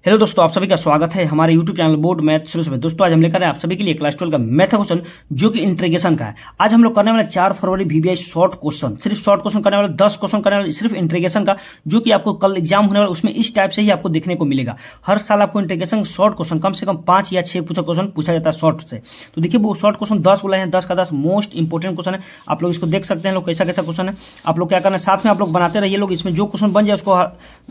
Hello दोस्तों, आप सभी का स्वागत है हमारे YouTube चैनल बोर्ड मैथ शुरू में। दोस्तों आज हम लेकर आए आप सभी के लिए क्लास 12 का मैथ का क्वेश्चन जो कि इंटीग्रेशन का है। आज हम लोग करने वाले 4 फरवरी VBI शॉर्ट क्वेश्चन, सिर्फ शॉर्ट क्वेश्चन करने वाले, 10 क्वेश्चन करने वाले सिर्फ इंटीग्रेशन का, जो कि आपको कल एग्जाम होने वाला उसमें इस टाइप से ही आपको देखने को मिलेगा। हर साल आपको इंटीग्रेशन शॉर्ट क्वेश्चन कम से कम 5 या 6 क्वेश्चन पूछा जाता है शॉर्ट से। तो देखिए वो शॉर्ट क्वेश्चन 10 बोला है, 10 का 10 मोस्ट इंपोर्टेंट क्वेश्चन है। आप लोग इसको देख सकते हैं लोग कैसा कैसा क्वेश्चन है। आप लोग क्या करना है, साथ में आप लोग बनाते रहिए लोग, इसमें जो क्वेश्चन बन जाए उसको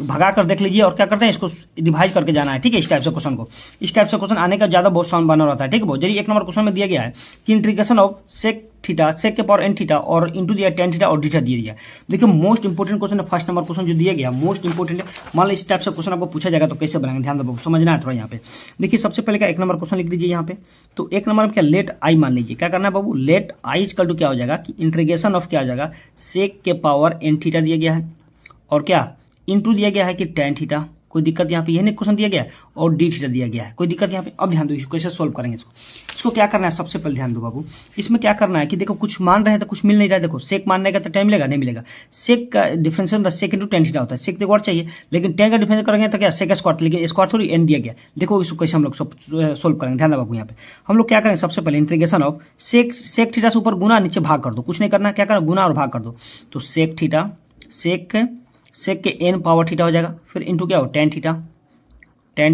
भगा कर देख लीजिए और क्या करते हैं इसको रिवाइज करके जाना है। ठीक है, इस टाइप से क्वेश्चन को, इस टाइप से क्वेश्चन आने का ज्यादा बहुत संभावना रहता है। ठीक है, बहुत जरिए 1 नंबर क्वेश्चन में दिया गया है कि इंटीग्रेशन ऑफ सेक थीटा, सेक के पावर एन थीटा और इंटू दिया टेन थीटा और डीटा दिया गया। देखिए मोस्ट इंपोर्टेंट क्वेश्चन है, फर्स्ट नंबर क्वेश्चन जो दिया गया मोस्ट इंपोर्टेंट है। मान लो इस टाइप से क्वेश्चन आपको पूछा जाएगा तो कैसे बनाएंगे, ध्यान दो, समझना है थोड़ा यहाँ पे। देखिए सबसे पहले क्या 1 नंबर क्वेश्चन लिख दीजिए यहाँ पे। तो 1 नंबर में क्या लेट आई मान लीजिए, क्या करना है बाबू, लेट आई इक्वल टू क्या हो जाएगा कि इंटीग्रेशन ऑफ क्या हो जाएगा, सेक के पावर एन थीटा दिया गया है और क्या इंटू दिया गया है कि टेन थीटा। कोई दिक्कत यहाँ पे, यही क्वेश्चन दिया गया है और डी थीटा दिया गया है, कोई दिक्कत यहाँ पे। अब ध्यान दो इसको कैसे सोल्व करेंगे। इसको क्या करना है, सबसे पहले ध्यान दो बाबू, इसमें क्या करना है कि देखो कुछ मान रहे हैं तो कुछ मिल नहीं रहा है। देखो सेक मानने का तो टाइम मिलेगा, नहीं मिलेगा। सेक का डिफरेंशियल सेक इंटू टेन थीटा होता है, सेक देखो चाहिए, लेकिन टेन का डिफरेंस करेंगे तो क्या सेक स्क्वायर, लेकिन स्क्वायर थोड़ी एन दिया गया। देखो इसको कैसे हम लोग सोल्व करेंगे, ध्यान दो बाबू। यहाँ पे हम लोग क्या करेंगे, सबसे पहले इंटीग्रेशन ऑफ सेक थीटा से ऊपर गुना, नीचे भाग कर दो, कुछ नहीं करना, क्या करना गुना और भाग कर दो। तो सेक थीटा, सेक के एन पावर थीटा हो जाएगा, फिर इंटू क्या हो टेन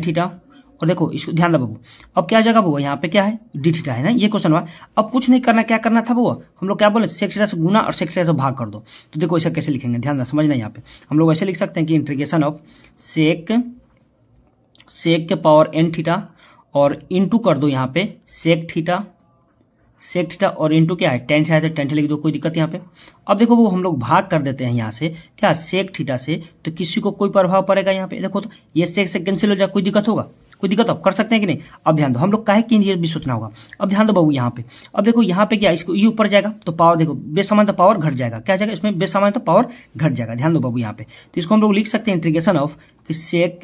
थीटा और देखो इसको ध्यान दो बाबू। अब क्या हो जाएगा वो, यहाँ पे क्या है डी थीटा है ना, ये क्वेश्चन हुआ। अब कुछ नहीं करना, क्या करना था वो, हम लोग क्या बोले सेक थीटा से गुना और सेक थीटा से भाग कर दो। तो देखो इसे कैसे लिखेंगे, ध्यान दो, समझना। यहाँ पे हम लोग ऐसे लिख सकते हैं कि इंटीग्रेशन ऑफ सेक के पावर एन थीटा और इंटू कर दो यहाँ पे सेक थीटा और इंटू क्या है टेन थीटा, टेन थीटा लिख दो, कोई दिक्कत यहाँ पे। अब देखो वो हम लोग भाग कर देते हैं यहाँ से क्या सेक थीटा से, तो किसी को कोई प्रभाव पड़ेगा यहाँ पे। देखो तो ये सेक से कैंसिल हो जाए, कोई दिक्कत होगा, कोई दिक्कत आप कर सकते हैं कि नहीं। अब ध्यान दो, हम लोग काहे कि ये भी सोचना होगा। अब ध्यान दो बाबू यहाँ पे, अब देखो यहाँ पे क्या इसको ये ऊपर जाएगा तो पावर देखो बेसमान तो पावर घट जाएगा, क्या जाएगा इसमें बेसमान तो पावर घट जाएगा। ध्यान दो बाबू यहाँ पे, तो इसको हम लोग लिख सकते हैं इंटीग्रेशन ऑफ सेक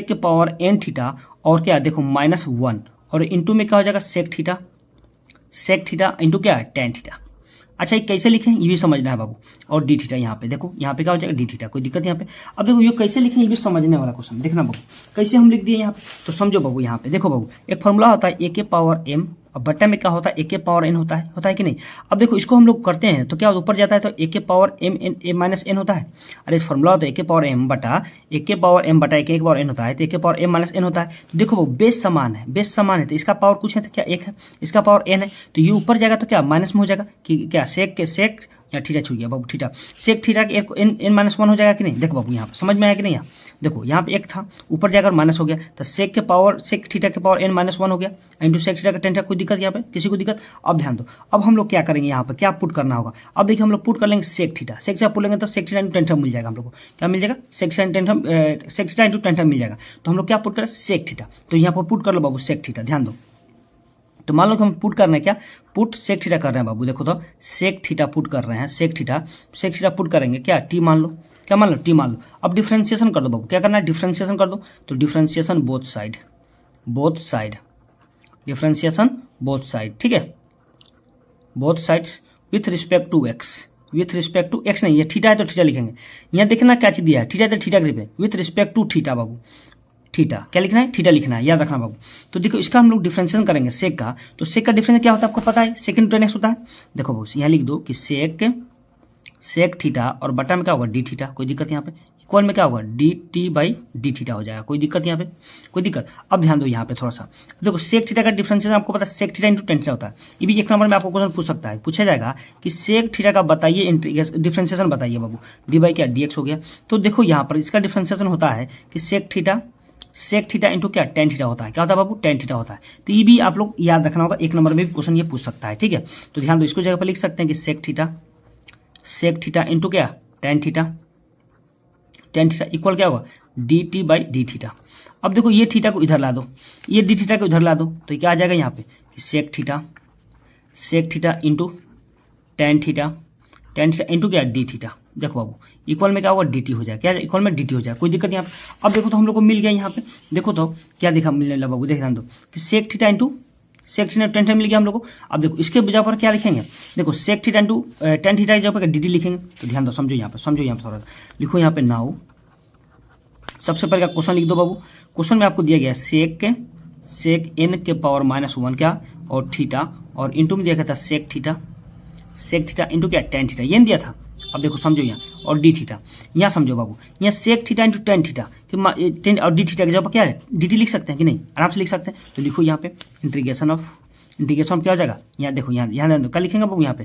के पावर एन थीटा और क्या देखो -1 और इंटू में क्या हो जाएगा सेक थीटा इंटू क्या है टेन थीटा। अच्छा ये कैसे लिखें ये भी समझना है बाबू। और डी थीटा यहाँ पे देखो, यहाँ पे क्या हो जाएगा डी थीटा, कोई दिक्कत यहाँ पे। अब देखो ये कैसे लिखें ये भी समझने वाला क्वेश्चन, देखना बाबू कैसे हम लिख दिए यहाँ पे। तो समझो बाबू, यहाँ पे देखो बाबू एक फॉर्मूला होता है ए के पावर एम, अब बट्टा में क्या होता है ए के पावर एन होता है कि नहीं। अब देखो इसको हम लोग करते हैं तो क्या ऊपर जाता है तो ए के power M N A minus N होता है। अरे इस फॉर्मूला होता है ए के पावर एम बटा ए के पावर एम बटा ए के पावर एन होता है, तो ए के पावर एम माइनस एन होता है। तो देखो वो बेस समान है, तो इसका पावर कुछ है तो क्या एक है, इसका पावर एन है, तो ये ऊपर जाएगा तो क्या माइनस में हो जाएगा कि क्या सेक या थीटा छूट गया बाबू, थीटा सेक थीटा के एन माइनस 1 हो जाएगा कि नहीं। देखो बाबू यहाँ पे समझ में आया कि नहीं, यहाँ देखो यहाँ पे एक था ऊपर जाकर माइनस हो गया, तो सेक थीटा के पावर एन -1 हो गया इंटू सेक थीटा का टेन थीटा, कोई दिक्कत यहाँ पे, किसी को दिक्कत। अब ध्यान दो, अब हम लोग क्या करेंगे यहाँ पे, क्या पुट करना होगा। अब देखिए हम लोग पुट कर लेंगे सेक थीटा पुट लेंगे तो sec theta into tan theta मिल जाएगा हम लोग को, क्या मिल जाएगा sec theta into tan theta मिल जाएगा। तो हम लोग क्या पुट करें सेक थीटा, तो यहाँ पर पुट कर लो बाबू सेक थीटा। ध्यान दो, तो मान लो कि हम पुट कर रहे हैं क्या, पुट सेक थीटा कर रहे हैं बाबू। देखो तो सेक थीटा पुट कर रहे हैं, सेक थीटा पुट करेंगे क्या टी मान लो, क्या मान लो टी मान लो। अब डिफरेंशिएशन कर दो बाबू, क्या करना है डिफरेंशिएशन कर दो। तो डिफरेंशिएशन बोथ साइड, ठीक है, both sides with respect to X नहीं, ये थीटा है तो थीटा लिखेंगे। यहाँ देखना क्या चीज दिया है, थीटा तो थीटा ग्रिप है विथ रिस्पेक्ट टू थीटा बाबू, थीटा क्या लिखना है थीटा लिखना है, याद रखना बाबू। तो देखो इसका हम लोग डिफरेंशिएशन करेंगे सेक का, तो सेक का डिफरेंस क्या होता है आपको पता है, सेक इंटू टेन एक्स होता है। देखो बाबू यहाँ लिख दो कि सेक थीटा और बटा में क्या होगा डी थीटा, कोई दिक्कत यहाँ पे, इक्वल में क्या होगा D T by D theta हो जाएगा, कोई दिक्कत यहाँ पे, कोई दिक्कत। अब ध्यान दो यहाँ पे थोड़ा सा, देखो सेक थीटा का डिफरेंशिएशन आपको पता है sec theta into tan theta होता है। ये भी 1 नंबर में आपको क्वेश्चन पूछ सकता है, पूछा जाएगा कि सेक थीटा का बताइए डिफरेंशिएशन बताइए बाबू, डी बाई क्या डी एक्स हो गया। तो देखो यहाँ पर इसका डिफरेंशिएशन होता है कि सेक थीटा इंटू क्या टेन थीटा होता है, क्या होता है बाबू टेन थीटा होता है। तो ये भी आप लोग याद रखना होगा, 1 नंबर में भी क्वेश्चन ये पूछ सकता है, ठीक है। तो ध्यान दो, इसको जगह पर लिख सकते हैं कि सेक थीटा इंटू क्या टेन थीटा इक्वल क्या होगा D T by D theta. अब देखो ये थीटा को इधर ला दो, ये डी थीटा को इधर ला दो, तो क्या आ जाएगा यहाँ पे कि sec theta into tan theta into क्या डी थीटा। देखो बाबू इक्वल में क्या होगा डी टी हो जाएगा, क्या इक्वल में डी टी हो जाएगा, कोई दिक्कत यहाँ पे। अब देखो तो हम लोग को मिल गया यहाँ पे, देखो तो क्या देखा मिलने लगा बाबू, देख ध्यान दो कि sec theta into sec theta tan theta मिल गया हम लोग को। अब देखो इसके जगह पर क्या लिखेंगे, देखो sec theta into tan theta की जगह पर डी टी लिखेंगे। तो ध्यान दो, समझो यहाँ पे थोड़ा लिखो यहाँ पे नाउ सबसे पहले क्वेश्चन लिख दो बाबू। क्वेश्चन में आपको दिया गया सेक एन के पावर -1 क्या और थीटा, और इंटू में दिया गया था सेक थीटा इंटू क्या टेन थीटा, ये दिया था। अब देखो समझो यहाँ, और डी थीटा यहाँ समझो बाबू, यहाँ sec theta into tan theta कि टेन और डी थीटा की जगह क्या है डी टी लिख सकते हैं कि नहीं, आराम से लिख सकते हैं। तो लिखो यहाँ पे इंटीग्रेशन क्या हो जाएगा, यहाँ देखो यहाँ क्या लिखेंगे बाबू, यहाँ पे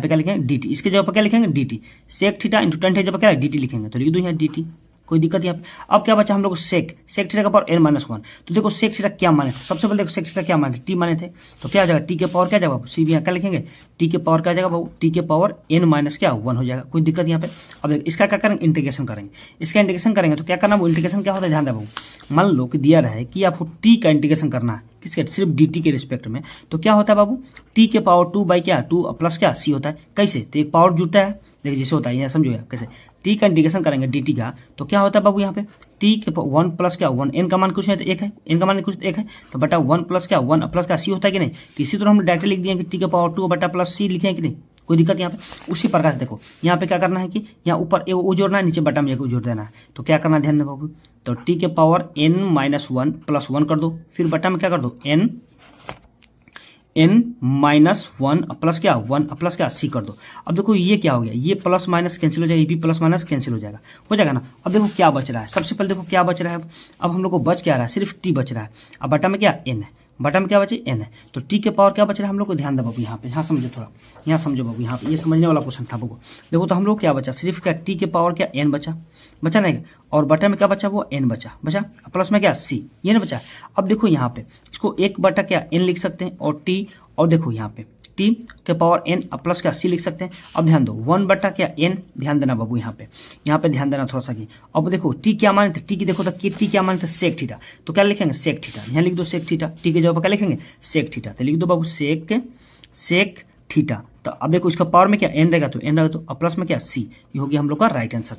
क्या लिखेंगे डी टी, इसके जगह पर क्या लिखेंगे D T, sec theta into tan theta जगह क्या है डी टी लिखेंगे, तो लिख दो यहाँ डी टी, कोई दिक्कत यहाँ पे। अब क्या बचा हम लोग सेक थीटा का पावर n-1। तो देखो सेक थीटा क्या माने थे, सबसे पहले देखो सेक थीटा क्या माने थे, टी माने थे, तो क्या हो जाएगा टी के पावर क्या जाएगा सी भी यहाँ क्या लिखेंगे टी के पावर क्या जाएगा बाबू, टी के पावर n-1 हो जाएगा, कोई दिक्कत यहाँ पे। अब देखो इसका क्या करेंगे इंटीग्रेशन करेंगे, इसका इंटीग्रेशन करेंगे तो क्या करना वो इंटीग्रेशन क्या होता है ध्यान दे बाबू। मान लो कि दिया रहे कि आपको टी का इंटीग्रेशन करना है किसके, सिर्फ डी टी के रिस्पेक्ट में, तो क्या होता है बाबू टी के पावर 2 बाई क्या 2 प्लस क्या सी होता है, कैसे तो एक पावर जुड़ता है, देखिए जैसे होता है यहाँ समझो यार कैसे, टी का इंटीग्रेशन करेंगे डी टी का तो क्या होता है बाबू यहाँ पे टी के 1 प्लस क्या 1, एन का मान कुछ नहीं तो 1 है, एन का मान कुछ 1 है, तो बटा 1 प्लस क्या 1 प्लस क्या सी होता है कि नहीं, तो इसी तरह हम डायरेक्ट लिख दिए कि टी के पावर 2 बटा प्लस सी लिखे हैं कि नहीं, कोई दिक्कत यहाँ पे। उसी प्रकार से देखो यहाँ पे क्या करना है कि यहाँ ऊपर एक वो जोड़ना है, नीचे बटा में एक जोड़ देना है, तो क्या करना है ध्यान दे बाबू, तो टी के पावर n-1 प्लस 1 कर दो, फिर बटा में क्या कर दो n-1 प्लस क्या 1 प्लस क्या सी कर दो। अब देखो ये क्या हो गया, ये प्लस माइनस कैंसिल हो जाएगा, ये भी प्लस माइनस कैंसिल हो जाएगा ना। अब देखो क्या बच रहा है, सबसे पहले देखो क्या बच रहा है, अब हम लोग को बच क्या रहा है सिर्फ टी बच रहा है, अब बटा में क्या n है, बटा में क्या बचे n है, तो टी के पावर क्या बच रहा है हम लोग को ध्यान दे बाबू, यहाँ पे यहाँ समझो थोड़ा, यहाँ समझो बाबू, यहाँ पे ये समझने वाला क्वेश्चन था बाबू। देखो तो हम लोग क्या बचा सिर्फ क्या टी के पावर क्या n बचा नहीं, और बटा में क्या बचा वो n बचा प्लस में क्या c, ये ना बचा। अब देखो यहाँ पे इसको 1 बटा क्या n लिख सकते हैं और टी, और देखो यहाँ पे टी के पावर n प्लस क्या सी लिख सकते हैं। अब ध्यान दो 1 बटा क्या n, ध्यान देना बाबू यहाँ पे ध्यान देना थोड़ा सा की। अब देखो टी क्या माने थे, टी की देखो तो टी क्या माने थे सेक थीटा, तो क्या लिखेंगे सेक थीटा, यहाँ लिख दो सेक थीटा, टी के जगह पर क्या लिखेंगे सेक थीटा, तो लिख दो बाबू सेक थीटा। तो अब देखो इसका पावर में क्या n रहेगा तो n रहेगा, तो अब प्लस में क्या c, ये हो गया हम लोग का राइट आंसर।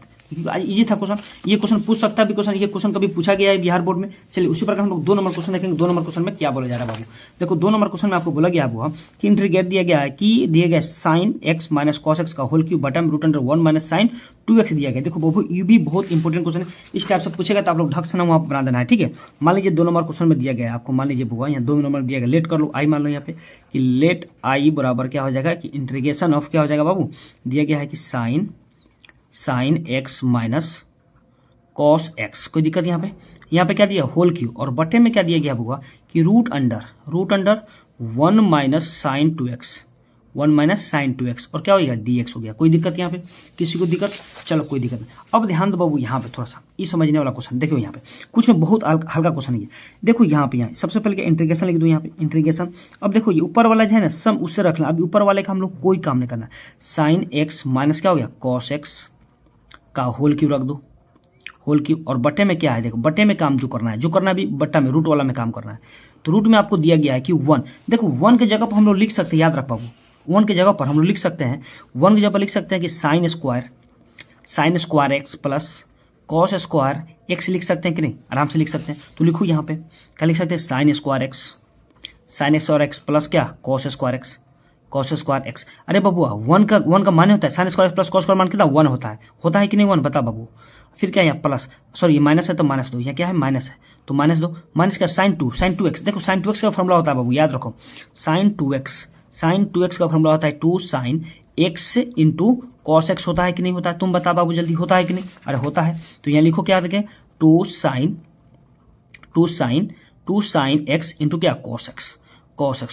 आज इजी था क्वेश्चन, ये क्वेश्चन पूछ सकता है भी क्वेश्चन, ये क्वेश्चन कभी पूछा गया है बिहार बोर्ड में। चलिए उसी प्रकार हम लोग 2 नंबर क्वेश्चन देखेंगे। 2 नंबर क्वेश्चन में क्या बोला जा रहा है बाबू, देखो 2 नंबर क्वेश्चन में आपको बोला गया हुआ कि इंटीग्रेट दिया गया है कि दिया गया sine x minus cos X का होल क्यूब बटा में root under 1 minus sign 2x दिया गया। देखो बाबू ये भी बहुत इंपॉर्टेंट क्वेश्चन है, इस टाइप से पूछेगा तो आप लोग ढक से ना वहाँ बना देना है, ठीक है। मान लीजिए 2 नंबर क्वेश्चन में दिया गया है आपको, मान लीजिए बुआ यहाँ 2 नंबर दिया गया, लेट कर लो आई, मान लो यहाँ पे कि लेट आई बराबर क्या हो जाएगा कि इंटीग्रेशन ऑफ क्या हो जाएगा बाबू, दिया गया है कि sine x minus cos x, कोई दिक्कत यहाँ पे क्या दिया होल क्यूब, और बटे में क्या दिया गया होगा कि root under 1 minus sign 2x और क्या हो गया dx हो गया। कोई दिक्कत यहाँ पे, किसी को दिक्कत, चलो कोई दिक्कत नहीं। अब ध्यान दो बाबू यहाँ पे थोड़ा सा ये समझने वाला क्वेश्चन, देखो यहाँ पे कुछ में बहुत हल्का क्वेश्चन है। देखो यहाँ पे सबसे पहले क्या इंटीग्रेशन लिख दो यहाँ पे इंटीग्रेशन। अब देखो ये ऊपर वाला जो है ना सम उससे रखना, अब ऊपर वाले का हम लोग कोई काम नहीं करना, साइन एक्स माइनस क्या हो गया कॉस एक्स का होल क्यूब रख दो, होल क्यूब, और बटे में क्या है देखो बटे में काम जो करना है भी बट्टा में रूट वाला में काम करना है। तो रूट में आपको दिया गया है कि 1, देखो 1 के जगह पर हम लोग लिख सकते हैं, याद रख बाबू 1 के जगह पर हम लोग लिख सकते हैं, 1 की जगह पर लिख सकते हैं कि sign square X plus cos square x लिख सकते हैं कि नहीं, आराम से लिख सकते हैं। तो लिखो यहाँ पे क्या लिख सकते हैं साइन स्क्वायर एक्स प्लस क्या कॉस स्क्वायर एक्स। अरे बाबू 1 का मान होता है sine square plus cos square मान कितना 1 होता है कि नहीं 1 बता बाबू। फिर क्या यहाँ प्लस, सॉरी ये माइनस है तो माइनस दो, यहाँ क्या है माइनस है तो माइनस दो, माइनस क्या साइन 2x। देखो साइन 2x का फॉर्मूला होता है बाबू, याद रखो साइन 2x का फॉर्मूला होता है 2 sine x into cos X, होता है कि नहीं होता है, तुम बता बाबू जल्दी, होता है कि नहीं, अरे होता है। तो यहाँ लिखो क्या देखें 2 साइन x इंटू क्या कॉस एक्स,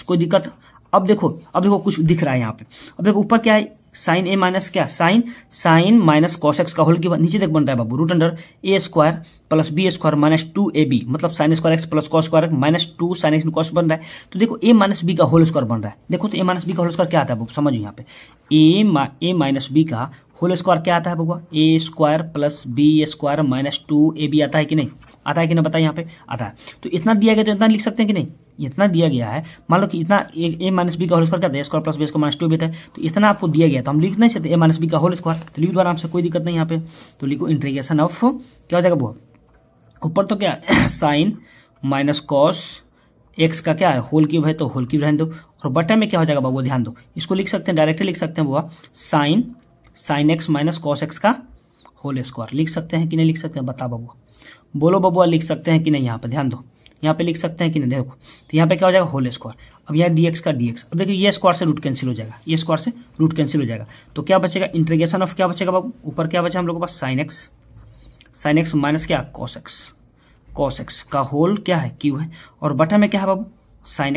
कोई दिक्कत। अब देखो कुछ दिख रहा है यहाँ पे, अब देखो ऊपर क्या है साइन ए माइनस क्या साइन माइनस कॉस एक्स का होल के बाद नीचे देख बन रहा है बाबू root under A square plus B square minus 2ab, मतलब sine square X plus cos square minus 2 sine X cos बन रहा है। तो देखो ए माइनस बी का होल स्क्वायर बन रहा है, देखो तो ए माइनस बी का होल स्क्वायर क्या आता है बाबू, समझो यहाँ पे ए माइनस बी का होल स्क्वायर क्या आता है बबुआ, A square plus B square minus 2ab आता है कि नहीं, बताइए यहाँ पे आता है। तो इतना दिया गया तो इतना लिख सकते हैं कि नहीं, इतना दिया गया है, मान लो कि इतना ए माइनस बी का होल स्क्वायर क्या है square plus B square minus 2 होता है, तो इतना आपको दिया गया तो हम लिख नहीं सकते ए माइनस बी का होल स्क्वायर, तो लिख दो आराम से, कोई दिक्कत नहीं यहाँ पे। तो लिखो इंटीग्रेशन ऑफ क्या हो जाएगा वो, ऊपर तो क्या साइन माइनस कॉस एक्स का क्या है होल क्यूब है तो होल क्यूब रहने दो, और बटे में क्या हो जाएगा बाबू ध्यान दो, इसको लिख सकते हैं डायरेक्टली लिख सकते हैं वो sine x minus cos X का होल स्क्वायर लिख सकते हैं कि नहीं लिख सकते हैं, बता बाबू। बोलो बबुआ लिख सकते हैं कि नहीं? यहाँ पे ध्यान दो, यहाँ पे लिख सकते हैं कि नहीं? देखो तो यहाँ पे क्या हो जाएगा, होल स्क्वायर। अब यहाँ dx का dx, अब देखिए ये स्क्वायर से रूट कैंसिल हो जाएगा, ये स्क्वायर से रूट कैंसिल हो जाएगा, तो क्या बचेगा, इंटीग्रेशन ऑफ क्या बचेगा बाबू, ऊपर क्या बचा हम लोग के पास, साइन एक्स माइनस क्या, कॉस एक्स का होल क्या है, क्यू है, और बटा में क्या है बाबू, साइन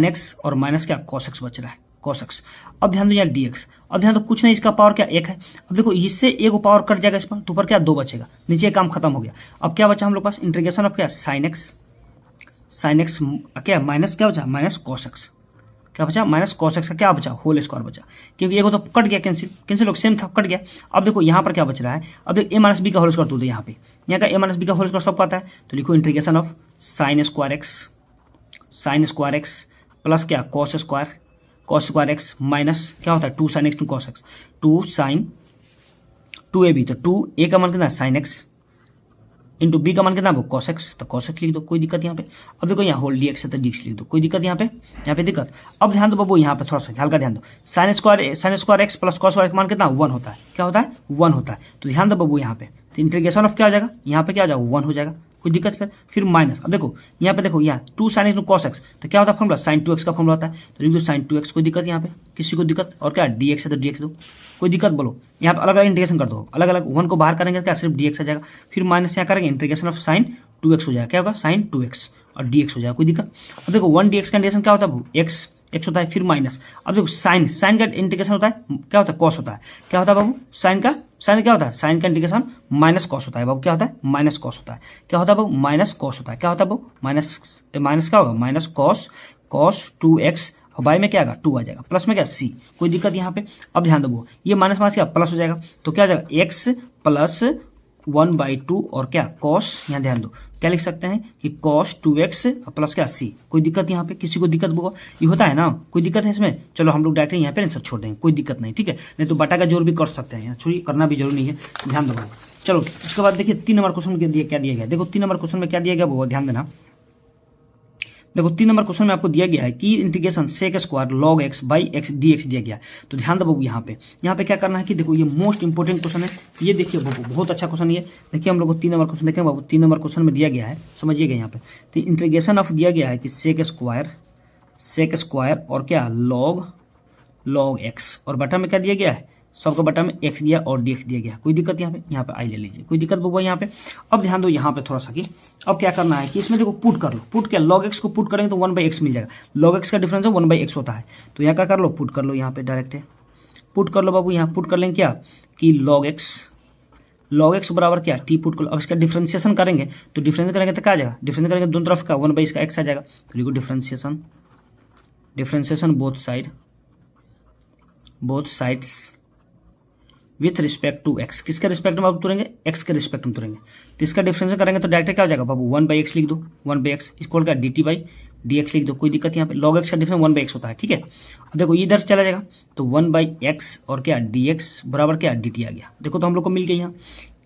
एक्स और माइनस क्या, कॉस एक्स बच रहा है, कॉस एक्स। अब ध्यान दो यहाँ dx, अब ध्यान दो कुछ नहीं, इसका पावर क्या, एक है। अब देखो इससे एक पावर कट जाएगा इस पर, तो ऊपर क्या, दो बचेगा, नीचे काम खत्म हो गया। अब क्या बचा हम लोग पास, इंटीग्रेशन ऑफ क्या, साइन एक्स क्या माइनस क्या बचा, माइनस कॉस एक्स, क्या बचा, माइनस कॉस एक्स का क्या बचा, होल स्क्वायर बचा, क्योंकि एक तो कट गया, कैंसिल हो, सेम था, कट गया। अब देखो यहाँ पर क्या बच रहा है, अब देखो ए माइनस बी का होल स्क्वायर, तो यहाँ पे यहाँ का ए माइनस बी का होल स्क्वायर सबको आता है, तो लिखो integration of sine square X plus क्या, कॉस स्क्वायर एक्स माइनस क्या होता है, 2 sin x 2 cos x, 2 ab, तो 2 a का मान कितना है, साइन एक्स, इंटू बी का मान कितना है, कॉस एक्स, तो कॉस एक्स लिख दो, कोई दिक्कत यहाँ पे। अब देखो यहाँ होल dx है तो dx लिख दो, कोई दिक्कत यहाँ पे दिक्कत। अब ध्यान दो बाबू, यहाँ पे थोड़ा सा हल्का ध्यान दो, sign square X plus cos square का मान कितना, 1 होता है, क्या होता है, 1 होता है। तो ध्यान दो बाबू यहाँ पे, तो इंटीग्रेशन ऑफ क्या हो जाएगा, यहाँ पे क्या हो जाएगा, 1 हो जाएगा, कोई दिक्कत फिर माइनस। अब देखो यहाँ पे, देखो यहाँ 2 sin x cos x, तो क्या होता है फॉर्मूला, sin 2x का फॉर्मूला होता है, तो लिख दो sin 2x, कोई दिक्कत यहाँ पे, किसी को दिक्कत। और क्या dx है तो dx दो, कोई दिक्कत बोलो। यहाँ पे अलग अलग इंटीग्रेशन कर दो, अलग अलग 1 को बाहर करेंगे क्या, सिर्फ dx आ जाएगा, फिर माइनस यहाँ करेंगे, इंटीग्रेशन ऑफ sin 2x हो जाएगा, क्या होगा, sin 2x और dx हो जाएगा, कोई दिक्कत। अब देखो 1 dx का इंटीग्रेशन क्या होता है, x होता है, फिर माइनस। अब देखो साइन का इंटीग्रेशन होता है क्या होता है, कॉस होता है, क्या होता है बाबू, साइन क्या होता है, साइन का इंटीग्रेशन माइनस कॉस होता है बाबू, क्या होता है, माइनस कॉस होता है, क्या होता है बाबू, माइनस कॉस होता है, क्या होता है बाबू, माइनस क्या होगा, माइनस कॉस 2x, और बाई में क्या आएगा, 2 आ जाएगा, प्लस में क्या, c, कोई दिक्कत यहाँ पे। अब ध्यान दो ये माइनस माइनस क्या प्लस हो जाएगा, तो क्या हो जाएगा, x प्लस 1/2 और क्या कॉस, यहाँ ध्यान दो क्या लिख सकते हैं कि कॉस 2x प्लस क्या c, कोई दिक्कत यहाँ पे, किसी को दिक्कत होगा, ये होता है ना, कोई दिक्कत है इसमें। चलो हम लोग डायरेक्ट यहाँ पे आंसर छोड़ देंगे, कोई दिक्कत नहीं, ठीक है, नहीं तो बटा का जोर भी कर सकते हैं, छोड़िए करना भी जरूरी नहीं है, ध्यान दो। चलो उसके बाद देखिए 3 नंबर क्वेश्चन क्या दिया गया, देखो 3 नंबर क्वेश्चन में क्या दिया गया वो ध्यान देना। देखो 3 नंबर क्वेश्चन में आपको दिया गया है कि integration sec square log X by X D X दिया गया है। तो ध्यान दो बाबू यहाँ पे क्या करना है कि देखो ये मोस्ट इंपॉर्टेंट क्वेश्चन है, ये देखिए बाबू बहुत अच्छा क्वेश्चन ये देखिए, हम लोग को 3 नंबर क्वेश्चन देखें बाबू, 3 नंबर क्वेश्चन में दिया गया है, समझिएगा यहाँ पे, तो इंटीग्रेशन ऑफ दिया गया है कि सेक स्क्वायर और क्या लॉग एक्स, और बटा में क्या दिया गया है, सबका बटा में x दिया और dx दिया गया, कोई दिक्कत यहाँ पे आई ले लीजिए, कोई दिक्कत बबुआ यहाँ पे। अब ध्यान दो यहाँ पे थोड़ा सा कि अब क्या करना है कि इसमें देखो पुट कर लो, पुट क्या, log x को पुट करेंगे तो 1/x मिल जाएगा, log x का डिफरेंस है 1/x होता है, तो यहाँ क्या कर लो, पुट कर लो, यहाँ पे डायरेक्ट है पुट कर लो बाबू, यहाँ पुट कर लेंगे क्या कि log x बराबर क्या, t पुट कर लो। अब इसका डिफ्रेंसिएशन करेंगे तो डिफ्रेंस करेंगे तो क्या आ जाएगा, डिफ्रेंस करेंगे दोनों तरफ का 1/x का x आ जाएगा, तो लिखो differentiation both sides with respect to X, किसके रिस्पेक्ट में आप तुरेंगे, एक्स के रिस्पेक्ट में तुरेंगे, तो इसका डिफरेंस करेंगे तो डायरेक्ट क्या हो जाएगा बाबू, 1/x लिख दो, 1/x इक्वल क्या dt/dx लिख दो, कोई दिक्कत यहाँ पे, log x का डिफरेंस 1/x होता है, ठीक है। अब देखो इधर चला जाएगा तो 1/x और क्या dx बराबर क्या dt आ गया, देखो तो हम लोग को मिल गया यहाँ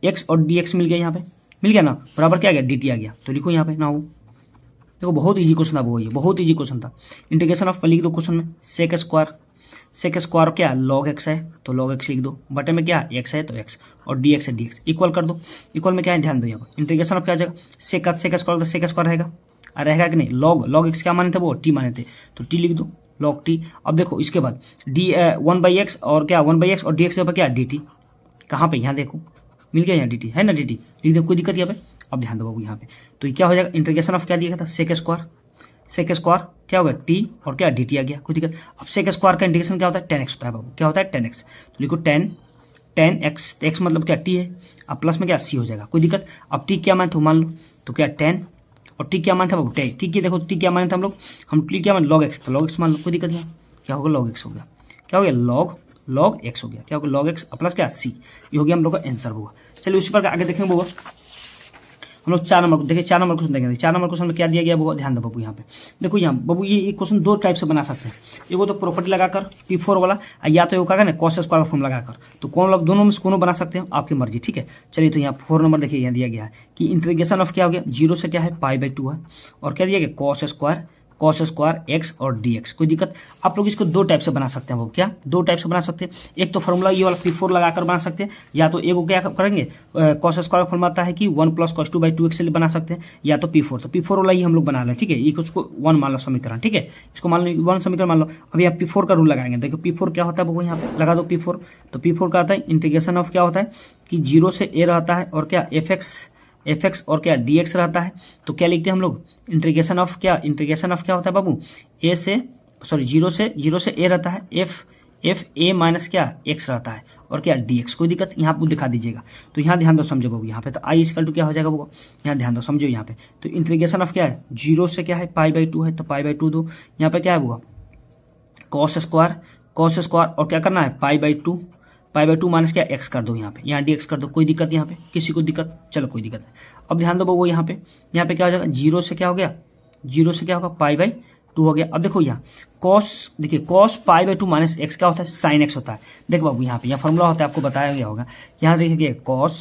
x और dx मिल गया, यहाँ पे मिल गया ना, बराबर क्या आ गया dt आ गया, तो लिखो यहाँ पे ना हो, देखो बहुत ईजी क्वेश्चन था वो, ये बहुत ईजी क्वेश्चन था। इंटीग्रेशन ऑफ लिख दो क्वेश्चन में, सेक स्क्वायर क्या log x है तो log x लिख दो, बटे में क्या x है तो x और dx है dx, इक्वल कर दो, इक्वल में क्या है ध्यान दो यहाँ पर, इंटीग्रेशन ऑफ क्या आ जाएगा, सेक स्क्वायर रहेगा कि नहीं, log x क्या माने थे वो t माने थे, तो t लिख दो log t। अब देखो इसके बाद 1/x और क्या 1/x और dx के ऊपर क्या dt, कहाँ पे, यहाँ देखो मिल गया यहाँ dt है ना, dt लिख दो, कोई दिक्कत यहाँ पे। अब ध्यान दो बाबू यहाँ पे, तो ये क्या हो जाएगा, इंटीग्रेशन ऑफ क्या दिया गया था, सेक स्क्वायर क्या होगा t और क्या dt आ गया, कोई दिक्कत। अब सेक स्क्वायर का इंटीग्रेशन क्या होता है, 10x होता है बाबू, क्या होता है 10x, तो लिखो 10x मतलब क्या t है, अब प्लस में क्या c हो जाएगा, कोई दिक्कत। अब t क्या मान तो मान लो, तो क्या 10 और t क्या मान था बाबू, t की देखो t क्या माने थे हम t क्या मान log x, तो log x मान लो, कोई दिक्कत नहीं, क्या होगा log x हो गया, क्या हो गया log x हो गया, क्या होगा log x प्लस क्या c, ये हो गया हम लोग का आंसर होगा। चलिए उसी पर आगे देखेंगे बाबू, हम लोग 4 नंबर देखिए, 4 नंबर क्वेश्चन देखेंगे, 4 नंबर क्वेश्चन में क्या दिया गया वो ध्यान दो बाबू यहाँ पे, देखो यहाँ बाबू ये क्वेश्चन 2 टाइप से बना सकते हैं, एगो तो प्रॉपर्टी लगाकर P4 वाला, या तो क्या ना कॉस स्क्वायर फॉर्म लगाकर, तो कौन लोग दोनों में से कोनो बना सकते हैं, आपकी मर्जी, ठीक है। चलिए तो यहाँ 4 नंबर देखिए, यहाँ दिया गया है कि इंटीग्रेशन ऑफ क्या हो गया, 0 से क्या है π/2 है, और क्या दिया गया कॉस स्क्वायर एक्स और dx। कोई दिक्कत? आप लोग इसको दो टाइप से बना सकते हैं। वो क्या दो टाइप से बना सकते हैं? एक तो फॉर्मूला ये वाला P4 लगाकर बना सकते हैं, या तो एगो क्या करेंगे, कॉस स्क्वायर का फॉर्मूला आता है कि 1 + cos 2/2x से बना सकते हैं, या तो P4। तो P4 वाला ही हम लोग बना लें, ठीक है। ये उसको 1 मान लो समीकरण, ठीक है। इसको मान लो 1 समीकरण मान लो। अभी आप P4 का रूल लगाएंगे। देखो P4 क्या होता है, वो यहाँ पे लगा दो P4। तो P4 का आता है इंटीग्रेशन ऑफ क्या होता है कि 0 से a रहता है और क्या fx और क्या dx रहता है। तो क्या लिखते हैं हम लोग, इंटीग्रेशन ऑफ क्या होता है बाबू, a से सॉरी 0 से a रहता है, f a माइनस क्या x रहता है और क्या dx। कोई दिक्कत? यहाँ आपको दिखा दीजिएगा। तो यहाँ ध्यान दो, समझो बाबू। यहाँ पे तो i = क्या हो जाएगा बाबू, यहाँ ध्यान दो, समझो। यहाँ पे तो इंटीग्रेशन ऑफ क्या है, 0 से क्या है π/2 है, तो π/2 दो। यहाँ पे क्या है बाबू, कॉस स्क्वायर और क्या करना है π/2 माइनस क्या एक्स कर दो, यहाँ dx कर दो। कोई दिक्कत यहाँ पे, किसी को दिक्कत? चलो कोई दिक्कत नहीं। अब ध्यान दो वो यहाँ पे क्या हो जाएगा, 0 से क्या हो गया, 0 से क्या होगा π/2 हो गया। अब देखो यहाँ देखिए cos π/2 माइनस एक्स क्या होता है, साइन एक्स होता है। देखो बाबू यहाँ पे फॉर्मूला होता है, आपको बताया गया होगा। यहाँ देखिए cos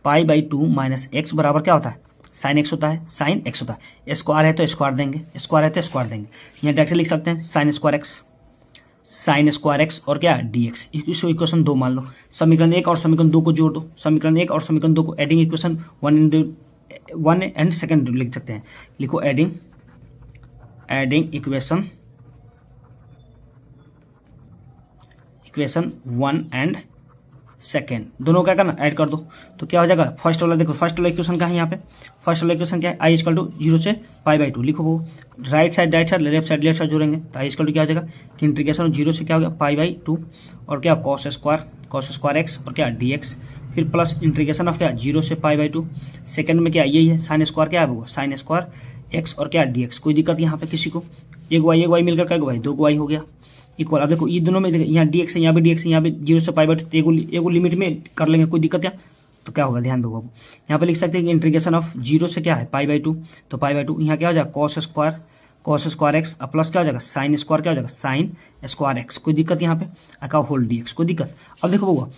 π/2 माइनस एक्स बराबर क्या होता है, साइन एक्स होता है, साइन एक्स होता है। स्क्वायर है तो स्क्वायर देंगे, यहाँ डायरेक्ट लिख सकते हैं साइन स्क्वायर एक्स और क्या dx। इसको इक्वेशन 2 मान लो। समीकरण 1 और समीकरण 2 को जोड़ दो। समीकरण 1 और समीकरण 2 को एडिंग इक्वेशन 1 एंड सेकंड लिख सकते हैं। लिखो एडिंग इक्वेशन 1 एंड सेकेंड, दोनों क्या करना, ऐड कर दो। तो क्या हो जाएगा, फर्स्ट वाला देखो, फर्स्ट वाला इक्वेशन क्या है यहाँ पे, फर्स्ट वाला इक्वेशन क्या है, i = 0 से π/2 लिखो। वो राइट साइड लेफ्ट साइड जोड़ेंगे। तो i = क्या हो जाएगा कि इंटीग्रेशन 0 से क्या हो गया π/2 और क्या कॉस स्क्वायर एक्स और क्या dx, फिर प्लस इंटीग्रेशन ऑफ क्या 0 से π/2। सेकंड में क्या यही है, साइन स्क्वायर क्या है वो, साइन स्क्वायर एक्स और क्या dx। कोई दिक्कत यहाँ पे किसी को? एक y मिलकर क्या y 2 y हो गया इक्वल। अब देखो ये दोनों में देखो, यहाँ dx है, यहाँ भी dx है, यहाँ भी 0 से π/2, एगो लिमिट में कर लेंगे। कोई दिक्कत है? तो क्या होगा, ध्यान दो बाबू। यहाँ पे लिख सकते हैं कि इंटीग्रेशन ऑफ 0 से क्या है π/2, तो π/2 यहाँ क्या हो जाएगा कॉस स्क्वायर एक्स प्लस क्या हो जाएगा साइन स्क्वायर, क्या हो जाएगा साइन स्क्वायर एक्स। कोई दिक्कत यहाँ पे, अका होल dx। कोई दिक्कत? अब देखो बाबू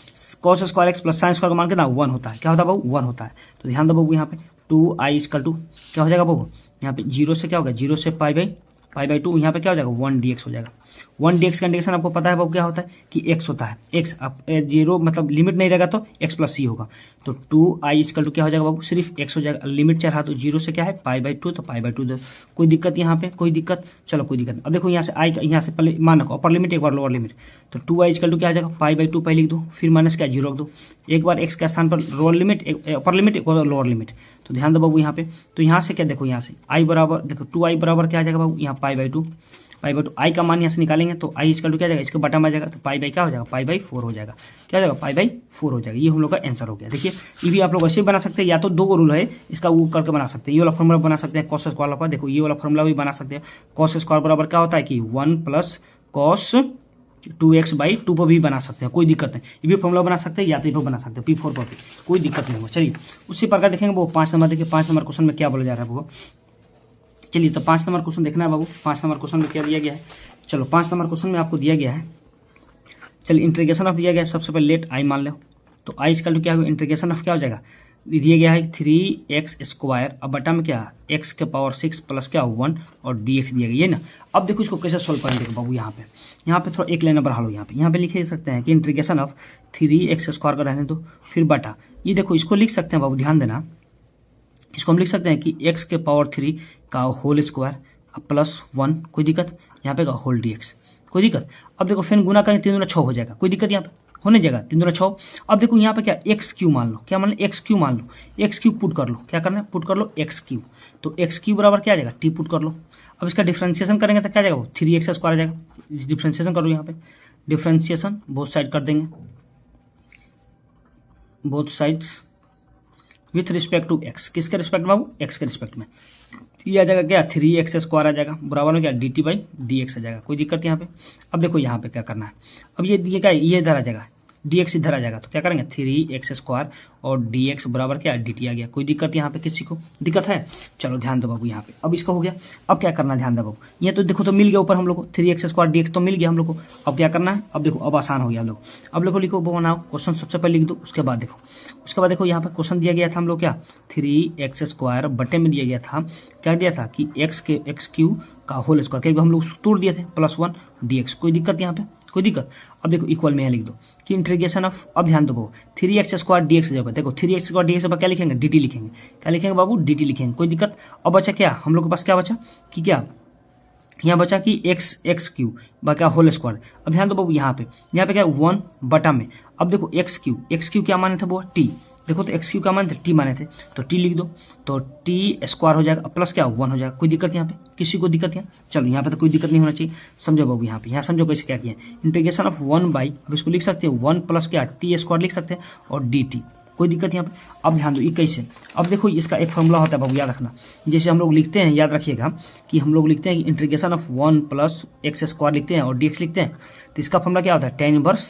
cos square X plus sine square का मान कितना 1 होता है। क्या होता है बाबू, 1 होता है। तो ध्यान दो बाबू, यहाँ पे 2i = क्या हो जाएगा बाबू, यहाँ पे 0 से क्या होगा, 0 से π/2, यहाँ पे क्या हो जाएगा 1 dx हो जाएगा। 1 dx का इंटीग्रेशन आपको पता है बाबू क्या होता है कि x होता है। x अब 0 मतलब लिमिट नहीं रहेगा तो x + c होगा। तो 2i = क्या हो जाएगा बाबू, सिर्फ x हो जाएगा। लिमिट चढ़ा तो 0 से क्या है π/2, तो π/2 दो। कोई दिक्कत यहाँ पे, कोई दिक्कत? चलो कोई दिक्कत। अब देखो यहाँ से i यहाँ से पहले मान रखो, अपर लिमिट एक बार लोअर लिमिट। तो 2i = क्या हो जाएगा π/2 पहले लिख दो, फिर माइनस क्या 0 रख दो। एक बार x के स्थान पर लोअर लिमिट, अपर लिमिट, एक बार लोअर लिमिट। तो ध्यान दो बाबू यहाँ पे। तो यहाँ से क्या देखो, यहाँ से i बराबर देखो 2i बराबर क्या आ जाएगा बाबू, यहाँ π/2 i का मान यहाँ से निकालेंगे तो i = क्या जाएगा, इसके बटा में आ जाएगा। तो क्या हो जाएगा π/4 हो जाएगा। क्या हो जाएगा π/4 हो जाएगा। ये हम लोग का आंसर हो गया। देखिए ये भी आप लोग ऐसे ही बना सकते हैं, या तो 2 रूल है इसका वो करके बना सकते हैं। ये वाला फॉर्मूला बना सकते हैं कॉस स्क्वायर वाला। देखो ये वाला फॉर्मूला भी बना सकते हैं। कॉस स्क्वायर बराबर क्या होता है कि 1 + cos 2x/2 पर भी बना सकते हैं, कोई दिक्कत नहीं। ये भी फॉर्मूला बना सकते हैं, या तो ये बना सकते हैं P4 पर भी, कोई दिक्कत नहीं हो। चलिए उसी प्रकार देखेंगे वो 5 नंबर। देखिए 5 नंबर क्वेश्चन में क्या बोला जा रहा है वो। चलिए तो 5 नंबर क्वेश्चन देखना है बाबू। 5 नंबर क्वेश्चन में क्या दिया गया है, चलो 5 नंबर क्वेश्चन में आपको दिया गया है। चलिए इंटीग्रेशन ऑफ दिया गया है, सबसे पहले लेट i मान लो। तो i = क्या होगा, इंटीग्रेशन ऑफ क्या हो जाएगा, दिया गया है 3x²। अब बटा में क्या x⁻6 प्लस क्या 1 और dx दिया गया है ना। अब देखो इसको कैसे सोल्व करेंगे बाबू। यहाँ पे थोड़ा एक लाइन बढ़ा लो। यहाँ पे लिख सकते हैं कि इंटीग्रेशन ऑफ 3x² का रहने दो, फिर बटा ये देखो इसको लिख सकते हैं बाबू, ध्यान देना। इसको हम लिख सकते हैं कि x⁻3 का होल स्क्वायर प्लस 1, कोई दिक्कत? यहाँ पे का होल dx, कोई दिक्कत? अब देखो फिर गुना करें 3 दूना 6 हो जाएगा। कोई दिक्कत यहाँ पे होने जाएगा 3 दूना 6। अब देखो यहाँ पे क्या x³ मान लो, क्या मान लो x³ मान लो, x³ पुट कर लो। क्या करना है, पुट कर लो x³। तो x³ बराबर क्या आ जाएगा, t पुट कर लो। अब इसका डिफ्रेंशिएशन करेंगे तो क्या आ जाएगा, 3x² आ जाएगा। डिफ्रेंशिएशन करो, यहाँ पे डिफ्रेंशिएशन बोथ साइड कर देंगे, both sides with respect to x। किसके रिस्पेक्ट में बाबू, x के रिस्पेक्ट में। ये आ जाएगा क्या 3x² आ जाएगा, बराबर में क्या dt/dx आ जाएगा। कोई दिक्कत यहाँ पे? अब देखो यहाँ पे क्या करना है, अब ये क्या ये इधर आ जाएगा dx इधर आ जाएगा तो क्या करेंगे 3x² और dx बराबर क्या dt आ गया। कोई दिक्कत यहाँ पे किसी को दिक्कत है? चलो ध्यान दो बाबू यहाँ पे। अब इसका हो गया, अब क्या करना है ध्यान दो बाबू। ये तो देखो तो मिल गया ऊपर हम लोग को 3x² dx तो मिल गया हम लोग को। अब क्या करना है, अब देखो अब आसान हो गया हम लोग। अब लोग लिखो बनाओ क्वेश्चन, सबसे पहले लिख दो, उसके बाद देखो यहाँ पे क्वेश्चन दिया गया था हम लोग क्या 3x² बटे में दिया गया था, क्या दिया था कि x³ का होल स्क्वायर, क्योंकि हम लोग तोड़ दिए थे +1 dx। कोई दिक्कत यहाँ पे? कोई दिक्कत? अब देखो इक्वल में यहाँ लिख दो कि इंटीग्रेशन ऑफ, अब ध्यान दो 3x² dx जब देखो 3x² dx जब क्या लिखेंगे dt लिखेंगे। क्या लिखेंगे बाबू? dt लिखेंगे। कोई दिक्कत? अब बचा क्या हम लोग के पास, क्या बचा कि क्या यहाँ बचा कि x³ क्या होल स्क्वायर। अब ध्यान दो बाबू यहाँ पे क्या 1 बटा में, अब देखो x³ क्या माने थे वो t, देखो तो x³ क्या माने थे t माने थे, तो t लिख दो तो t² हो जाएगा प्लस क्या 1 हो जाएगा। कोई दिक्कत यहाँ पे किसी को? दिक्कत यहाँ? चलो यहाँ पे तो कोई दिक्कत नहीं होना चाहिए। समझो बाबू यहाँ समझो कैसे क्या किया, इंटीग्रेशन ऑफ 1 अब इसको लिख सकते हैं 1 प्लस क्या t² लिख सकते हैं और dt। कोई दिक्कत यहाँ पे? अब ध्यान दो ये कैसे, अब देखो इसका एक फॉर्मूला होता है बाबू, याद रखना। जैसे हम लोग लिखते हैं, याद रखिएगा कि हम लोग लिखते हैं कि इंटीग्रेशन ऑफ 1 प्लस x² लिखते हैं और dx लिखते हैं, तो इसका फॉर्मूला क्या होता है tan इनवर्स,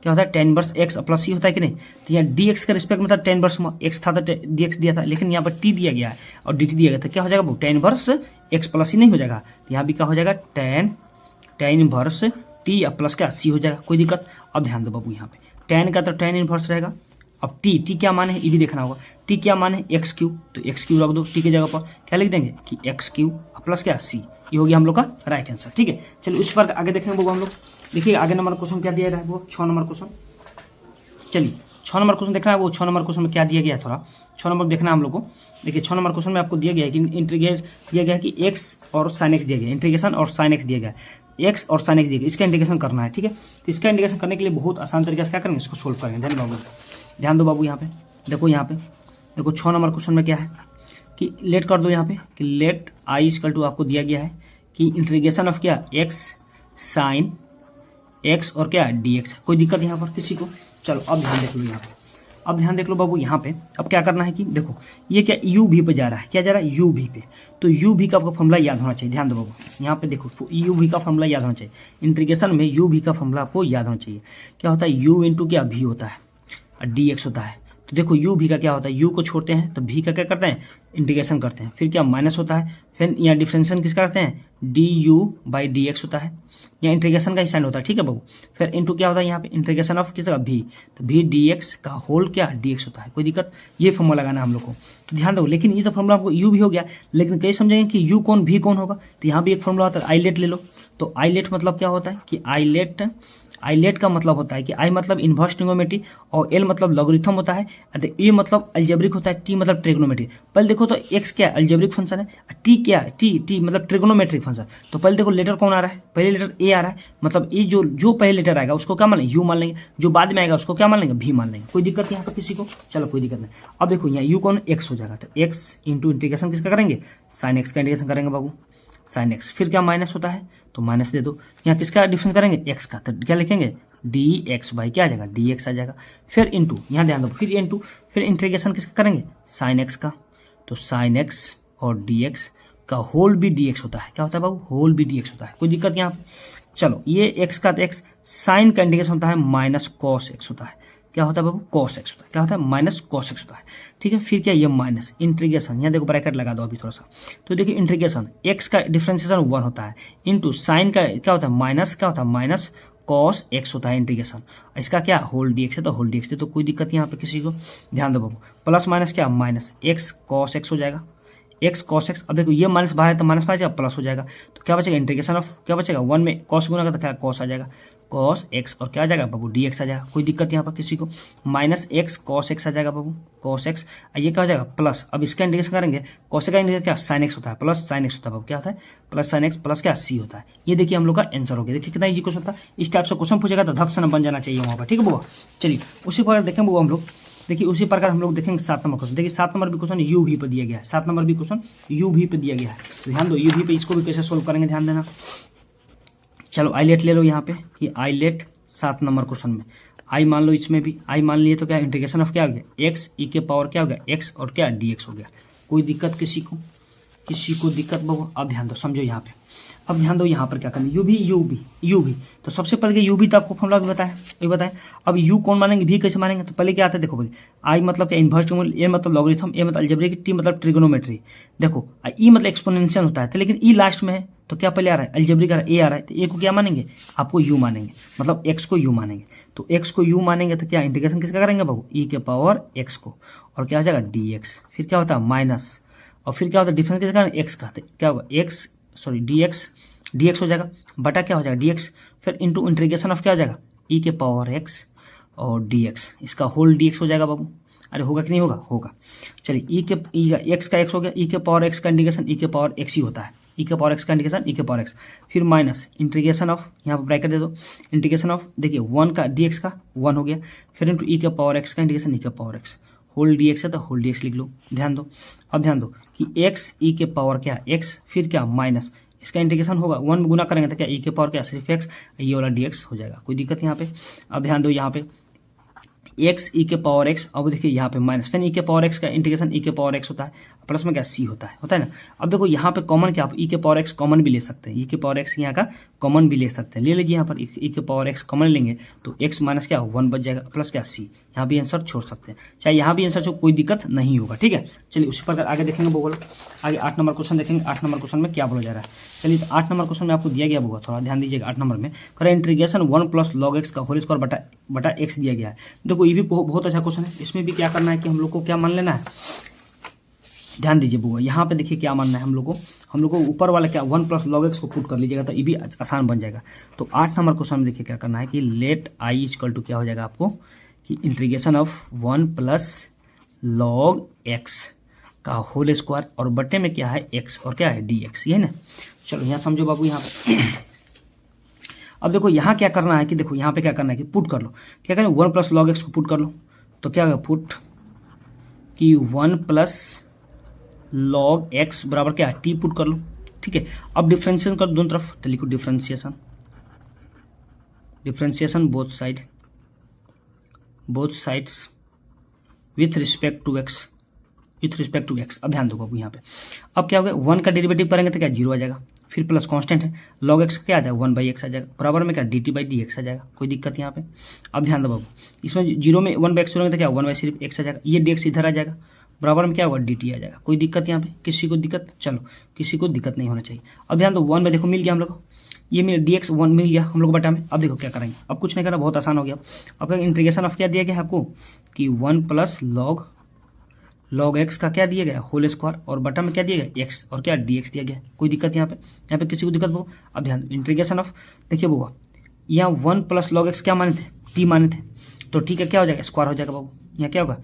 क्या होता है tan inverse x plus c होता है कि नहीं। तो यहाँ dx के रिस्पेक्ट में था tan इनवर्स x था तो dx दिया था, लेकिन यहाँ पर t दिया गया है और dt दिया गया था, क्या हो जाएगा tan inverse x plus c नहीं हो जाएगा, तो यहाँ भी क्या हो जाएगा tan इनवर्स t प्लस क्या c हो जाएगा। कोई दिक्कत? अब ध्यान दो बाबू यहाँ पे tan का तो tan इनवर्स रहेगा। अब t क्या माने है ये भी देखना होगा, t क्या माने है x³ तो x³ रख दो, t की जगह पर क्या लिख देंगे कि x³ प्लस क्या c, ये हो गया हम लोग का राइट आंसर। ठीक है, चलिए उस पर आगे देखेंगे बाबू हम लोग। देखिए आगे नंबर क्वेश्चन क्या दिया है वो 6 नंबर क्वेश्चन। चलिए 6 नंबर क्वेश्चन देखना है, वो 6 नंबर क्वेश्चन में क्या दिया गया है, थोड़ा 6 नंबर देखना है हम लोग को। देखिए 6 नंबर क्वेश्चन में आपको दिया गया है कि इंटीग्रेट दिया गया है कि x और sin x दिया गया, इंटीग्रेशन और sin x दिया गया, x और sin x दिया गया, इसका इंटीग्रेशन करना है। ठीक है, तो इसका इंटीग्रेशन करने के लिए बहुत आसान तरीके से क्या करेंगे, इसको सोल्व करेंगे। ध्यान दो बाबू यहाँ पे देखो, यहाँ पे देखो 6 नंबर क्वेश्चन में क्या है कि लेट कर दो यहाँ पे कि लेट i = आपको दिया गया है कि इंटीग्रेशन ऑफ क्या x sin x और क्या dx। कोई दिक्कत यहाँ पर किसी को? चलो अब ध्यान देख लो यहाँ पे, अब ध्यान देख लो बाबू यहाँ पे। अब क्या करना है कि देखो ये क्या u_v पे जा रहा है, क्या जा रहा है u_v पे, तो u_v का आपका फॉर्मूला याद होना चाहिए। ध्यान दो बाबू यहाँ पे देखो u_v का फॉर्मूला याद होना चाहिए, इंटीग्रेशन में u_v का फॉर्मूला आपको याद होना चाहिए। क्या होता है u × क्या v होता है और dx होता है। तो देखो u_v का क्या होता है, u को छोड़ते हैं तो v का क्या करते हैं इंटीग्रेशन करते हैं, फिर क्या माइनस होता है, फिर यहाँ डिफरेंशिएशन किसका करते हैं du/dx होता है, यहाँ इंटीग्रेशन का ही साइन होता है। ठीक है बाबू, फिर इनटू क्या होता है यहाँ पे इंटीग्रेशन ऑफ किसका v, तो v dx का होल क्या dx होता है। कोई दिक्कत? ये फॉर्मूला लगाना हम लोग को, तो ध्यान दो। लेकिन ये तो फॉर्मूला आपको u भी हो गया, लेकिन कई समझेंगे कि u कौन v कौन होगा, तो यहाँ भी एक फॉर्मूला होता है आइलेट ले लो। तो आइलेट मतलब क्या होता है कि आइलेट का मतलब होता है कि आई मतलब इन्वर्स ट्रिग्नोमेट्री और एल मतलब लॉगरिथम होता है, ए मतलब अलजेब्रिक होता है, टी मतलब ट्रिग्नोमेट्री। पहले देखो तो एक्स क्या अलजेब्रिक फंक्शन है, टी क्या टी मतलब ट्रिग्नोमेट्रिक फंक्शन। तो पहले देखो लेटर कौन आ रहा है, पहले लेटर ए आ रहा है, मतलब ए जो पहले लेटर आएगा उसको क्या मान लेंगे यू मान लेंगे, जो बाद में आएगा उसको क्या मान लेंगे भी मान लेंगे। कोई दिक्कत यहाँ पर किसी को? चलो कोई दिक्कत नहीं। अब देखो यहाँ यू कौन एक्स हो जाएगा, तो एक्स इंटू इंटीग्रेशन किसका करेंगे साइन एक्स का इंटीग्रेशन करेंगे बाबू, साइन एक्स, फिर क्या माइनस होता है तो माइनस दे दो, यहाँ किसका डिफरेंस करेंगे एक्स का, तो क्या लिखेंगे dx/, क्या आ जाएगा dx आ जाएगा, फिर इंटू यहाँ ध्यान दो, फिर इंटू, फिर इंटीग्रेशन किसका करेंगे साइन एक्स का, तो साइन एक्स और dx का होल भी dx होता है। क्या होता है बाबू, होल भी dx होता है। कोई दिक्कत यहाँ पे? चलो ये x का तो x, साइन का इंटीग्रेशन होता है माइनस कॉस एक्स होता है। क्या होता है बाबू, कॉस एक्स होता है। क्या होता है माइनस कॉस एक्स होता है। ठीक है, फिर क्या ये माइनस इंटीग्रेशन, यहाँ देखो ब्रैकेट लगा दो अभी थोड़ा सा, तो देखिए इंटीग्रेशन x का डिफरेंशिएशन 1 होता है, इंटू साइन का क्या होता है माइनस, क्या होता है माइनस कॉस एक्स होता है इंटीग्रेशन, इसका क्या होल dx है तो होल dx है। तो कोई दिक्कत यहाँ पे किसी को? ध्यान दो बाबू, प्लस माइनस क्या माइनस एक्स कॉस एक्स हो जाएगा, एक्स कॉस एक्स। अब देखो ये माइनस बाहर है तो माइनस बाहर प्लस हो जाएगा, तो क्या बचेगा इंटीग्रेशन ऑफ, क्या बचेगा 1 में कॉस गुना का तो क्या कॉस आ जाएगा, कॉस एक्स और क्या आ जाएगा बाबू dx आ जाएगा। कोई दिक्कत यहाँ पर किसी को? माइनस एक्स कॉस एक्स आ जाएगा बाबू, कॉस एक्स, ये क्या हो जाएगा प्लस, अब इसका इंटीग्रेशन करेंगे कॉस का इंटीग्रेशन क्या साइन एक्स होता है, प्लस साइन एक्स होता है बाबू, क्या होता है प्लस साइन एक्स प्लस क्या सी होता है। ये देखिए हम लोग का आंसर हो गया। देखिए कितना इजी क्वेश्चन था, इस टाइप से क्वेश्चन पूछेगा तो धक से बन जाना चाहिए वहाँ पर। ठीक है बुआ, चलिए उसी पर देखें बुआ हम लोग, देखिए उसी प्रकार हम लोग देखेंगे 7 नंबर क्वेश्चन। देखिए 7 नंबर भी क्वेश्चन u_v पे दिया गया है, 7 नंबर भी क्वेश्चन u_v पे दिया गया है, तो ध्यान दो u_v पे इसको भी कैसे सोल्व करेंगे ध्यान देना। चलो आइलेट ले लो यहाँ पे कि आइलेट 7 नंबर क्वेश्चन में आई मान लो, इसमें भी आई मान लिए तो क्या इंटीग्रेशन ऑफ क्या हो गया एक्स ई के पावर क्या हो गया एक्स और क्या dx हो गया। कोई दिक्कत किसी को? किसी को दिक्कत बाबू? अब ध्यान दो, समझो यहाँ पे। अब ध्यान दो यहाँ पर क्या करना, यू भी। तो सबसे पहले यू भी तो आपको फॉर्मूला भी बताया, ये बताएं। अब यू कौन मानेंगे, भी कैसे मानेंगे? तो पहले क्या आता है देखो भाई, आई मतलब क्या, इन्वर्स ट्रिग्नोमेट्री, ए मतलब लॉगरिथम, ए मतलब अलजेब्रिक, टी मतलब ट्रिग्नोमेट्री। देखो ई मतलब एक्सपोनेंशियल होता है, तो लेकिन ई लास्ट में है तो क्या पहले आ रहा है, अलजेब्रिक आ रहा है, ए आ रहा है, तो ए को क्या मानेंगे, आपको यू मानेंगे, मतलब एक्स को यू मानेंगे। तो एक्स को यू मानेंगे तो क्या इंटीग्रेशन किसका करेंगे बाबू, ई के पावर एक्स को, और क्या हो जाएगा डी एक्स, फिर क्या होता है माइनस, और फिर क्या होता है डिफरेंस किसका, एक्स का, तो क्या होगा एक्स सॉरी डी एक्स हो जाएगा, बटा क्या हो जाएगा डी एक्स, फिर इंटू इंटीग्रेशन ऑफ क्या हो जाएगा, ई के पावर एक्स और डी एक्स, इसका होल डी एक्स हो जाएगा बाबू। अरे होगा कि नहीं होगा, होगा। चलिए एक्स का एक्स हो गया, ई के पावर एक्स का इंटीग्रेशन ई के पावर एक्स ही होता है, ई के पावर एक्स का इंटीग्रेशन ई के पावर एक्स, फिर माइनस इंटीग्रेशन ऑफ, यहाँ पर ब्रैकेट दे दो, इंटीग्रेशन ऑफ देखिए 1 का डी एक्स का 1 हो गया, फिर इंटू ई के पावर एक्स का इंटीग्रेशन ई के power X, whole D X है तो होल डी एक्स लिख लो। ध्यान दो, अब ध्यान दो कि एक्स ई के पावर क्या एक्स, फिर क्या माइनस, इसका इंटीग्रेशन होगा 1 में गुना करेंगे तो क्या ई के पावर क्या सिर्फ एक्स, ये वाला डी एक्स हो जाएगा, कोई दिक्कत यहाँ पे। अब ध्यान दो यहाँ पे एक्स ई के पावर एक्स, अब देखिए यहाँ पे माइनस, फिर ई के पावर एक्स का इंटीग्रेशन ई के पावर एक्स होता है, प्लस में क्या सी होता है ना। अब देखो यहाँ पे कॉमन क्या, आप ई के पावर एक्स कॉमन भी ले सकते हैं, ई के पावर एक्स यहाँ का कॉमन भी ले सकते हैं, ले लीजिए यहाँ पर ई के पावर एक्स कॉमन लेंगे तो एक्स माइनस क्या 1 बच जाएगा, प्लस क्या सी, यहाँ भी आंसर छोड़ सकते हैं, चाहे यहाँ भी आंसर छोड़, कोई दिक्कत नहीं होगा, ठीक है। चलिए उसी प्रकार आगे देखेंगे बोलो, आगे 8 नंबर क्वेश्चन देखेंगे। 8 नंबर क्वेश्चन में क्या बोला जा रहा है, चलिए तो 8 नंबर क्वेश्चन में आपको दिया गया होगा, थोड़ा ध्यान दीजिएगा। 8 नंबर में करें इंटीग्रेशन 1 प्लस लॉग एक्स का होल स्क्वायर बटा एक्स दिया गया है। देखो ये भी बहुत अच्छा क्वेश्चन है, इसमें भी क्या करना है कि हम लोग को क्या मान लेना है, ध्यान दीजिए बुआ, यहाँ पे देखिए क्या मानना है हम लोग को ऊपर वाला क्या 1 प्लस लॉग एक्स को पुट कर लीजिएगा तो ये भी आसान बन जाएगा। तो 8 नंबर क्वेश्चन में देखिए क्या करना है कि लेट आई इक्वल टू क्या हो जाएगा आपको कि integration of 1 plus log x का होल स्क्वायर और बटे में क्या है एक्स और क्या है डी एक्स, ये है ना। चलो यहाँ समझो बाबू यहाँ पे अब देखो यहाँ क्या करना है कि देखो यहाँ पे क्या करना है कि पुट कर लो, क्या करें 1 प्लस लॉग एक्स को पुट कर लो, तो क्या होगा पुट कि 1 प्लस लॉग एक्स बराबर क्या है टी पुट कर लो, ठीक है। अब डिफ्रेंशिएशन कर दोनों तरफ, तो लिखो differentiation both sides with respect to X. अब ध्यान दो बाबू यहाँ पे, अब क्या होगा 1 का डेरिवेटिव करेंगे तो क्या 0 आ जाएगा, फिर प्लस कांस्टेंट है लॉग एक्स क्या आ जाएगा 1/x आ जाएगा, बराबर में क्या dt/dx आ जाएगा, कोई दिक्कत यहाँ पे। अब ध्यान दो बाबू, इसमें 0 में 1/x जोड़ेंगे तो क्या 1 सिर्फ x आ जाएगा, ये dx इधर आ जाएगा, बराबर में क्या होगा dt आ जाएगा, कोई दिक्कत यहाँ पे, किसी को दिक्कत, चलो किसी को दिक्कत नहीं होना चाहिए। अब ध्यान दो 1 में देखो मिल गया हम लोग को, ये मिल dx 1 मिल गया हम लोग को बटा में। अब देखो क्या करेंगे, अब कुछ नहीं करना, बहुत आसान हो गया। अब इंटीग्रेशन ऑफ क्या दिया गया है आपको कि 1 प्लस लॉग एक्स का क्या दिया गया होल स्क्वायर और बटा में क्या दिया गया एक्स और क्या डी एक्स दिया गया, कोई दिक्कत यहाँ पे किसी को दिक्कत हो। अब ध्यान इंटीग्रेशन ऑफ देखिए बुआ, यहाँ 1 प्लस लॉग एक्स क्या माने थे टी माने थे, तो टी का क्या हो जाएगा स्क्वायर हो जाएगा बाबू, यहाँ क्या होगा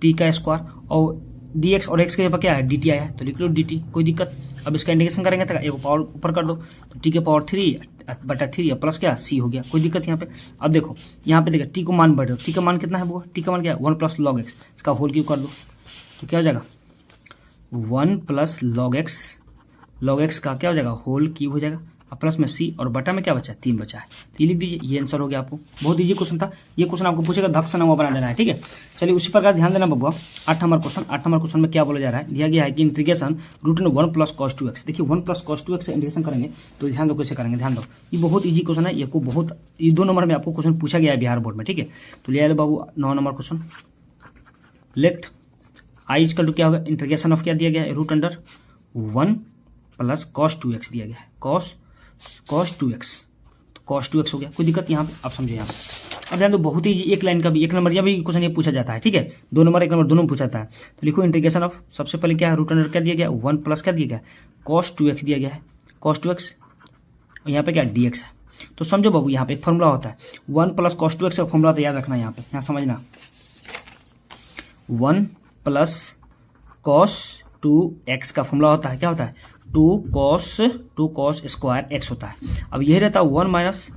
टी का स्क्वायर और डी एक्स और एक्स के ऊपर क्या है डी टी आया है तो लिख लो डी टी, कोई दिक्कत। अब इसका इंटीग्रेशन करेंगे तो एक पावर ऊपर कर दो तो टी के पावर 3/3 प्लस क्या सी हो गया, कोई दिक्कत यहाँ पे। अब देखो यहाँ पे देखिए टी को मान बढ़ रहे हो, टी का मान कितना है वो, टी का मान क्या है 1 प्लस लॉग एक्स, इसका होल क्यों कर दो तो क्या हो जाएगा 1 प्लस लॉग एक्स का क्या हो जाएगा होल क्यूब हो जाएगा, और प्लस में सी और बटा में क्या बचा है 3 बचा है, तो ये लिख दीजिए, ये आंसर हो गया आपको। बहुत इजी क्वेश्चन था, ये क्वेश्चन आपको पूछेगा धक्का से नवा बना देना है, ठीक है। चलिए उसी प्रकार ध्यान देना बबुआ। 8 नंबर क्वेश्चन में क्या बोला जा रहा है, दिया गया है कि इंटीग्रेशन √1 प्लस cos 2x, देखिए 1 प्लस cos 2x से इंटीग्रेशन करेंगे तो ध्यान दो कैसे करेंगे, ध्यान दो ये बहुत ईजी क्वेश्चन है, ये 2 नंबर में आपको क्वेश्चन पूछा गया है बिहार बोर्ड में, ठीक है। तो ले आए बाबू 9 number question, let I equal to क्या होगा इंटीग्रेशन ऑफ क्या दिया गया है √1 प्लस cos 2x दिया गया है, cos 2x, तो cos 2x हो गया, कोई दिक्कत यहाँ पे। आप समझे यहाँ पे। अब ध्यान दो बहुत ही एक लाइन का भी 1 नंबर या भी क्वेश्चन ये पूछा जाता है, ठीक है। 2 नंबर 1 नंबर दोनों में पूछा जाता है। तो लिखो इंटीग्रेशन ऑफ, सबसे पहले क्या है √अंडर क्या दिया गया 1 प्लस क्या दिया गया cos 2x दिया गया है, cos 2x और यहाँ पे क्या dx है। तो समझो बाबू यहाँ पे एक फॉर्मूला होता है 1 प्लस cos 2x का फॉर्मूला तो याद रखना यहाँ पे, यहाँ समझना 1 प्लस cos 2x का फॉर्मूला होता है क्या होता है 2 cos स्क्वायर x होता है। अब यही रहता है 1 माइनस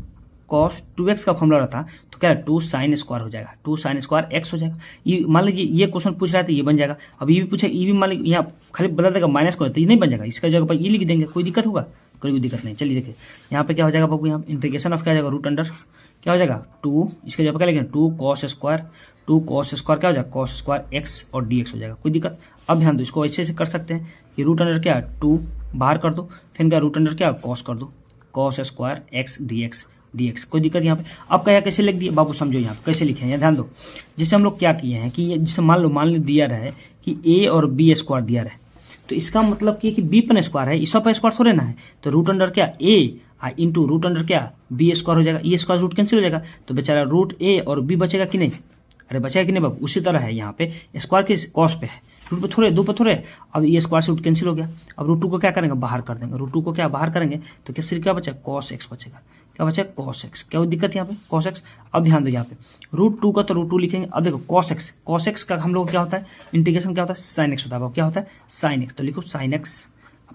cos 2x का फॉर्मूला रहता तो क्या है 2 sin स्क्वायर हो जाएगा, 2 sin स्क्वायर x हो जाएगा। ये मान लीजिए ये क्वेश्चन पूछ रहा है तो ये बन जाएगा। अब ये भी पूछे, ये भी मान लीजिए यहाँ खाली बदल देगा माइनस को, तो ये नहीं बन जाएगा, इसका जगह पर ये लिख देंगे, कोई दिक्कत होगा, कोई दिक्कत नहीं। चलिए देखिए यहाँ पे क्या हो जाएगा बाबू, यहाँ इंटीग्रेशन ऑफ क्या हो जाएगा क्या हो जाएगा 2, इसके जगह क्या लिखेंगे 2 cos स्क्वायर, 2 cos स्क्वायर क्या हो जाएगा cos स्क्वायर एक्स और dx हो जाएगा। कोई दिक्कत? अब ध्यान दो, इसको ऐसे कर सकते हैं कि रूट अंडर क्या 2 बाहर कर दो, फिर क्या रूट अंडर क्या cos कर दो, cos स्क्वायर एक्स dx। कोई दिक्कत यहाँ पे? अब क्या कैसे लिख दिए बाबू, समझो यहाँ पे कैसे लिखे हैं, यहाँ ध्यान दो। जैसे हम लोग क्या किए हैं कि जैसे मान लो दिया रहे कि a और b स्क्वायर दिया रहे, तो इसका मतलब कि b पर स्क्वायर है, इस पर स्क्वायर थोड़े ना है, तो रूट अंडर क्या a इंटू रूट अंडर क्या b स्क्वायर हो जाएगा, ये स्क्वायर रूट कैंसिल हो जाएगा, तो बेचारा रूट a और b बचेगा कि नहीं? अरे बचेगा कि नहीं बाबू? उसी तरह है यहाँ पे स्क्वायर के कॉस पे है, रूट पे थोड़े, 2 पे थोड़े, अब ये स्क्वायर से रूट कैंसिल हो गया। अब रूट 2 को क्या करेंगे, बाहर कर देंगे, रूट 2 को क्या बाहर करेंगे तो क्या सिर्फ क्या बचेगा cos x बचेगा, क्या बचेगा cos x। क्या दिक्कत यहाँ पे cos x? अब ध्यान दो यहाँ पे रूट 2 का तो रूट 2 लिखेंगे। अब देखो cos x का हम लोग क्या होता है इंटीग्रेशन क्या होता है sin x होता है, क्या होता है sin x, तो लिखो sin x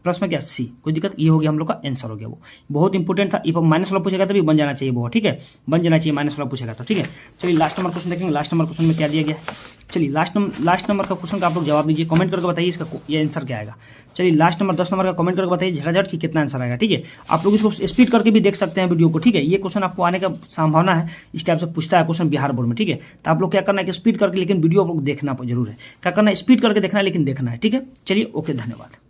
प्लस में क्या c। कोई दिक्कत? ये हो गया हम लोग का आंसर हो गया। वो बहुत इंपॉर्टेंट था, इफ माइनस वाला पूछेगा तभी बन जाना चाहिए वो, ठीक है, बन जाना चाहिए माइनस वाला पूछेगा तो, ठीक है। चलिए लास्ट नंबर क्वेश्चन देखेंगे, लास्ट नंबर क्वेश्चन में क्या दिया गया है। चलिए लास्ट नंबर का क्वेश्चन का आप लोग जवाब दीजिए, कमेंट करके बताइए इसका ये आंसर क्या आएगा। चलिए लास्ट नंबर 10 नंबर का कमेंट करके बताइए झटाझट कि कितना आंसर आएगा, ठीक है। आप लोग इसको स्पीड करके भी देख सकते हैं वीडियो को, ठीक है। ये क्वेश्चन आपको आने का संभावना है, इस टाइप से पूछता है क्वेश्चन बिहार बोर्ड में, ठीक है। तो आप लोग क्या करना है कि स्पीड करके, लेकिन वीडियो आप लोग देखना जरूर है, क्या करना है स्पीड करके देखना है, लेकिन देखना है, ठीक है। चलिए ओके, धन्यवाद।